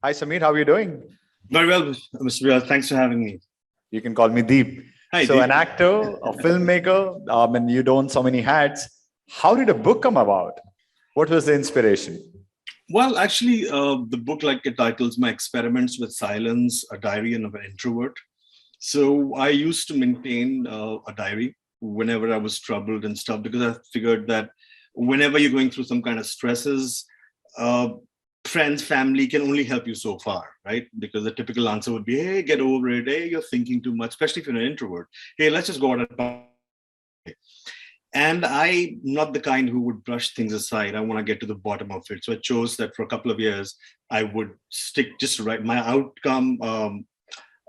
Hi, Samir. How are you doing? Very well, Mr. Rial. Thanks for having me. You can call me Deep. Hi, So, Deep. an actor, a filmmaker, and you don't so many hats. How did a book come about? What was the inspiration? Well, actually, the book, like it titles, My Experiments with Silence, a diary of an introvert. So I used to maintain a diary whenever I was troubled and stuff, because I figured that whenever you're going through some kind of stresses, uh, friends, family can only help you so far, right? Because the typical answer would be, hey, get over it. Hey, you're thinking too much, especially if you're an introvert. Hey, let's just go out and party. And I'm not the kind who would brush things aside. I want to get to the bottom of it. So I chose that for a couple of years, I would stick just right. My outcome,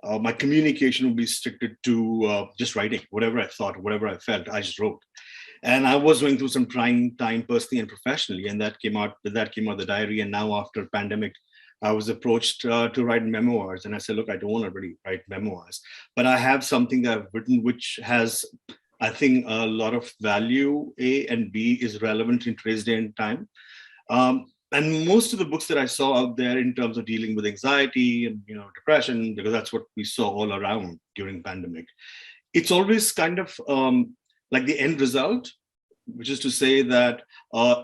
my communication would be restricted to just writing, whatever I thought, whatever I felt, I just wrote. And I was going through some trying time personally and professionally, and that came out the diary. And now after pandemic, I was approached to write memoirs, and I said, look, I don't want to really write memoirs, but I have something that I've written which has, I think, a lot of value. A and B is relevant in today's day and time. And most of the books that I saw out there in terms of dealing with anxiety and depression, because that's what we saw all around during pandemic, it's always kind of like the end result, which is to say that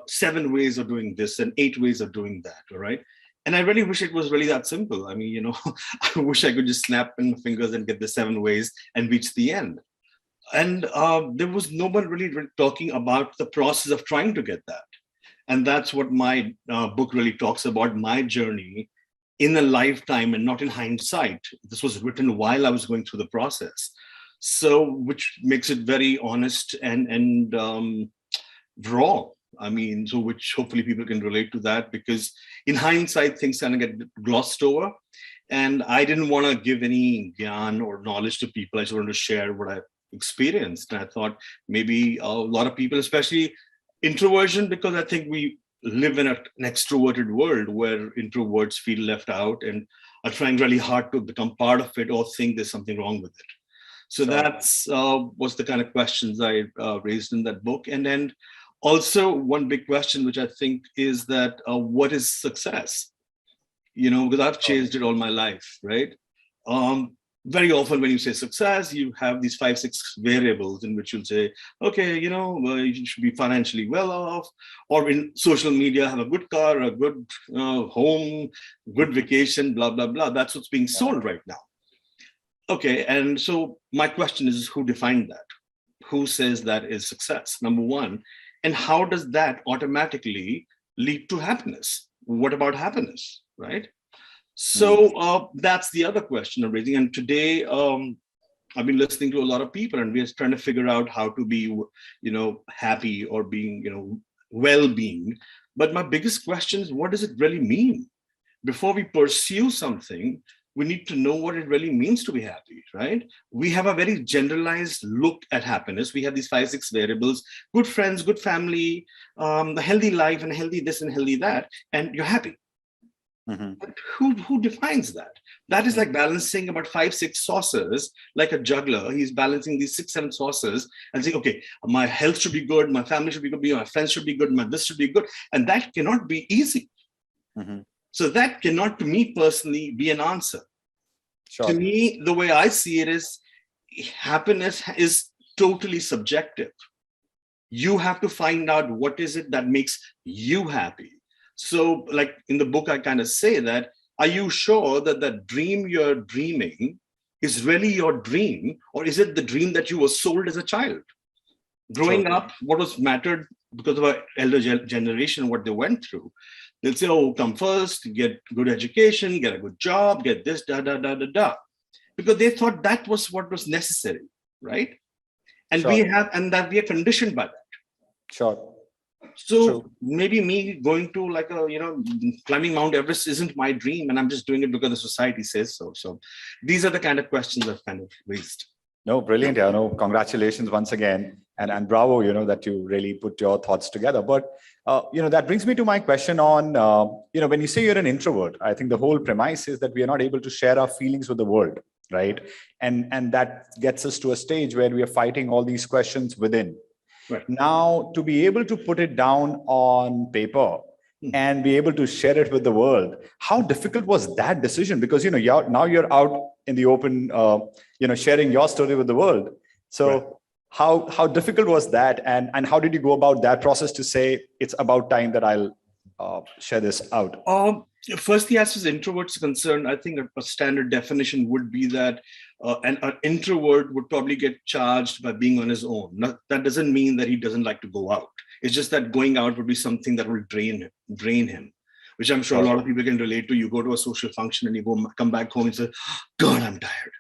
7 ways of doing this and 8 ways of doing that, all right? And I really wish it was really that simple. I mean, I wish I could just snap in my fingers and get the 7 ways and reach the end. And there was no one really talking about the process of trying to get that. And that's what my book really talks about, my journey in a lifetime and not in hindsight. This was written while I was going through the process. So, which makes it very honest and raw. I mean, so which hopefully people can relate to that, because in hindsight, things kind of get glossed over. And I didn't want to give any gyan or knowledge to people. I just wanted to share what I experienced. And I thought maybe a lot of people, especially introversion, because I think we live in an extroverted world where introverts feel left out and are trying really hard to become part of it or think there's something wrong with it. So Sure. that's was the kind of questions I raised in that book. And then also one big question, which I think is that what is success? Because I've chased it all my life, right? Very often when you say success, you have these 5-6 variables in which you'll say, okay, you should be financially well off, or in social media, have a good car, a good home, good vacation, blah, blah, blah. That's what's being sold right now. Okay, and so my question is, who defined that? Who says that is success, number one? And how does that automatically lead to happiness? What about happiness, right? So that's the other question I'm raising. And today, I've been listening to a lot of people, and we're trying to figure out how to be, happy or being, well-being. But my biggest question is, what does it really mean? Before we pursue something, we need to know what it really means to be happy, right? We have a very generalized look at happiness. We have these 5-6 variables: good friends, good family, a healthy life, and healthy this and healthy that, and you're happy. Mm-hmm. But who defines that? That is like balancing about 5-6 saucers, like a juggler. He's balancing these 6-7 saucers and saying, okay, my health should be good, my family should be good, my friends should be good, my this should be good. And that cannot be easy. Mm-hmm. So that cannot, to me personally, be an answer. Sure. To me, the way I see it is, happiness is totally subjective. You have to find out what is it that makes you happy. So, like in the book, I kind of say that, are you sure that the dream you're dreaming is really your dream, or is it the dream that you were sold as a child? Growing up, what was mattered because of our elder generation, what they went through, they'll say, oh, come first, get good education, get a good job, get this, da, da, da, da, da. Because they thought that was what was necessary, right? And Sure. that we are conditioned by that. Sure. So True. maybe me going to climbing Mount Everest isn't my dream, and I'm just doing it because the society says so. So these are the kind of questions I've kind of raised. No, brilliant. Yeah, no, congratulations once again. And bravo, that you really put your thoughts together. But, that brings me to my question on, when you say you're an introvert, I think the whole premise is that we are not able to share our feelings with the world, right? And that gets us to a stage where we are fighting all these questions within. Right. Now, to be able to put it down on paper and be able to share it with the world. How difficult was that decision? Because, now you're out in the open, sharing your story with the world. So Right. how difficult was that? And how did you go about that process to say, it's about time that I'll share this out? Firstly, as far as introverts are concerned, I think a standard definition would be that an introvert would probably get charged by being on his own. That doesn't mean that he doesn't like to go out. It's just that going out would be something that will drain him, which I'm sure a lot of people can relate to. You go to a social function and you come back home and say, God, I'm tired.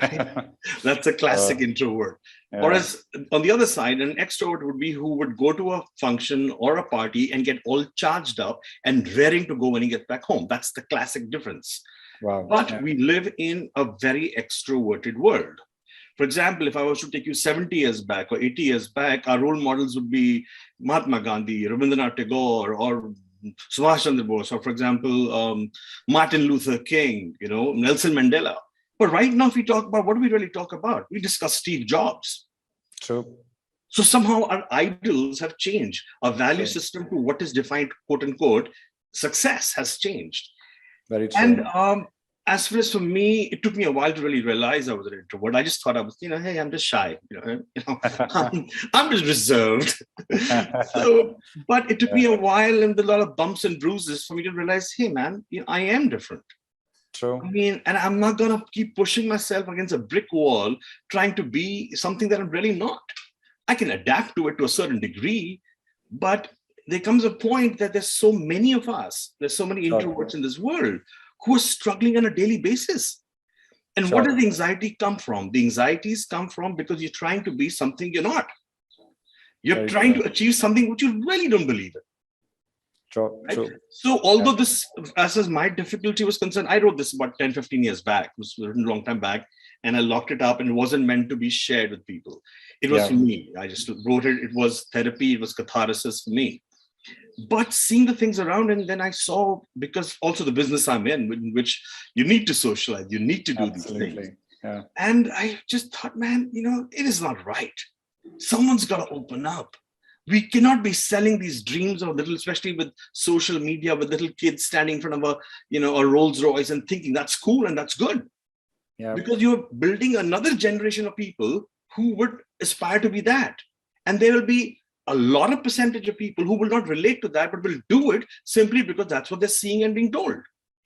Right? That's a classic introvert. Yeah. Whereas on the other side, an extrovert would be who would go to a function or a party and get all charged up and raring to go when he gets back home. That's the classic difference. Wow. But we live in a very extroverted world. For example, if I was to take you 70 years back or 80 years back, our role models would be Mahatma Gandhi, Rabindranath Tagore, or Subhash Chandra Bose, or for example, Martin Luther King, Nelson Mandela. But right now, if we talk about, what do we really talk about? We discuss Steve Jobs. True. So somehow our idols have changed. Our value system to what is defined, quote unquote, success has changed. Very true. And as far as for me, it took me a while to really realize I was an introvert. I just thought I was, hey, I'm just shy. I'm just reserved. But it took me a while and a lot of bumps and bruises for me to realize, hey, man, I am different. True. I mean, and I'm not going to keep pushing myself against a brick wall, trying to be something that I'm really not. I can adapt to it to a certain degree, but there comes a point that there's so many of us, there's so many introverts in this world who are struggling on a daily basis. And where does the anxiety come from? The anxieties come from because you're trying to be something you're not. You're trying to achieve something which you really don't believe in. True. Right? So although this, as far as my difficulty was concerned, I wrote this about 10, 15 years back. It was written a long time back, and I locked it up, and it wasn't meant to be shared with people. It was for me. I just wrote it. It was therapy. It was catharsis for me. But seeing the things around, and then I saw, because also the business I'm in which you need to socialize, you need to do these things. Yeah. And I just thought, man, it is not right. Someone's got to open up. We cannot be selling these dreams of little, especially with social media, with little kids standing in front of a Rolls Royce and thinking that's cool and that's good. Yeah. Because you're building another generation of people who would aspire to be that. And there will be a lot of percentage of people who will not relate to that, but will do it simply because that's what they're seeing and being told.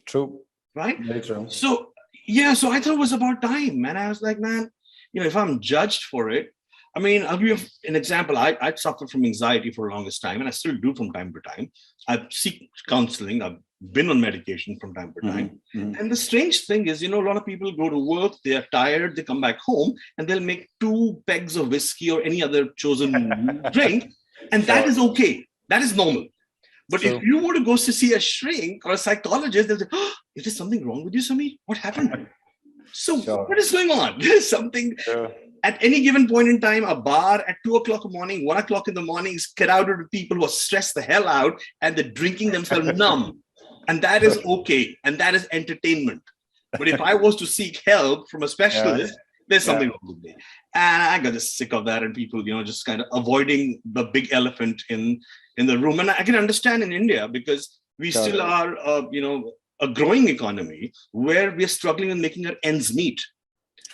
True. Right? Very true. So I thought it was about time. And I was like, man, if I'm judged for it, I mean, I'll give you an example. I suffered from anxiety for the longest time, and I still do from time to time. I seek counseling. I've been on medication from time to time. Mm-hmm. And the strange thing is, a lot of people go to work, they are tired, they come back home, and they'll make 2 pegs of whiskey or any other chosen drink. And that is okay. That is normal. But if you were to go to see a shrink or a psychologist, they'll say, is there something wrong with you, Samir? What happened? So what is going on? There's something... At any given point in time, a bar at 2 o'clock in the morning, 1 o'clock in the morning is crowded with people who are stressed the hell out and they're drinking themselves numb. And that is okay. And that is entertainment. But if I was to seek help from a specialist, there's something wrong with me. And I got just sick of that, and people, just kind of avoiding the big elephant in the room. And I can understand in India, because we still are, a growing economy where we're struggling with making our ends meet.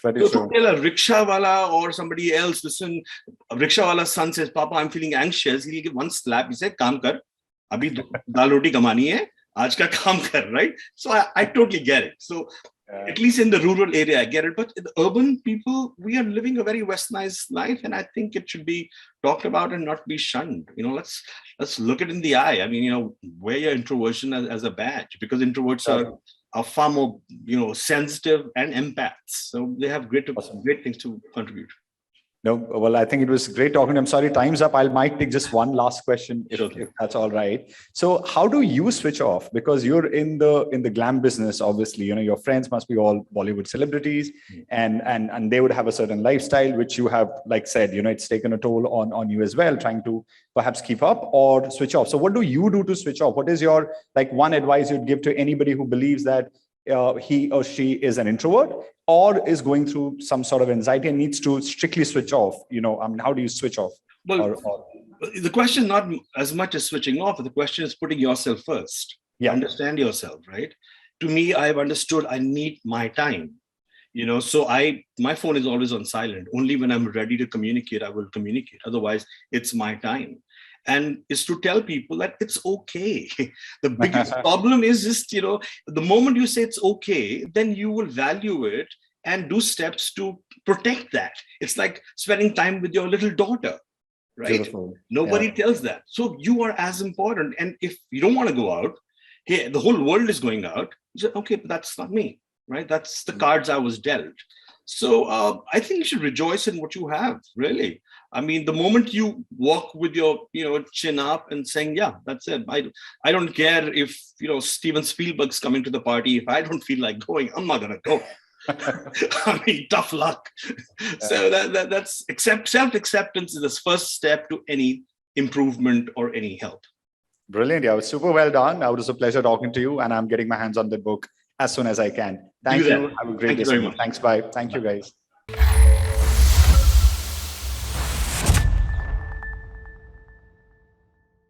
So to tell a rickshaw wala or somebody else, listen, a rickshaw wala's son says, Papa, I'm feeling anxious. He'll give one slap. He said, Kaam kar. Abhi dal roti kamani hai. Aaj ka kaam kar, right? So I totally get it. So at least in the rural area, I get it. But in the urban people, we are living a very westernized life. And I think it should be talked about and not be shunned. Let's look it in the eye. I mean, wear your introversion as a badge, because introverts are far more, sensitive and empaths. So they have great things to contribute. No, well, I think it was great talking. I'm sorry, time's up. I might take just one last question, if that's all right. So how do you switch off? Because you're in the glam business, obviously, your friends must be all Bollywood celebrities, and they would have a certain lifestyle, which you have, like said, it's taken a toll on you as well, trying to perhaps keep up or switch off. So what do you do to switch off? What is your one advice you'd give to anybody who believes that he or she is an introvert or is going through some sort of anxiety and needs to strictly switch off? How do you switch off? Well, The question is not as much as switching off. The question is putting yourself first. Yeah. Understand yourself, right? To me, I've understood I need my time. So my phone is always on silent. Only when I'm ready to communicate, I will communicate. Otherwise, it's my time. And is to tell people that it's okay. The biggest problem is just, the moment you say it's okay, then you will value it and do steps to protect that. It's like spending time with your little daughter, right? Beautiful. Nobody tells that. So you are as important. And if you don't want to go out, hey, the whole world is going out. You say, okay, but that's not me. Right? That's the cards I was dealt. So I think you should rejoice in what you have, really. I mean, the moment you walk with your, chin up and saying, yeah, that's it. I don't care if, Steven Spielberg's coming to the party. If I don't feel like going, I'm not going to go. I mean, tough luck. So that's self-acceptance is the first step to any improvement or any help. Brilliant. Yeah, it was super well done. It was a pleasure talking to you, and I'm getting my hands on the book as soon as I can. Thank you. Have a great day. Thanks. Bye. Thank you, guys.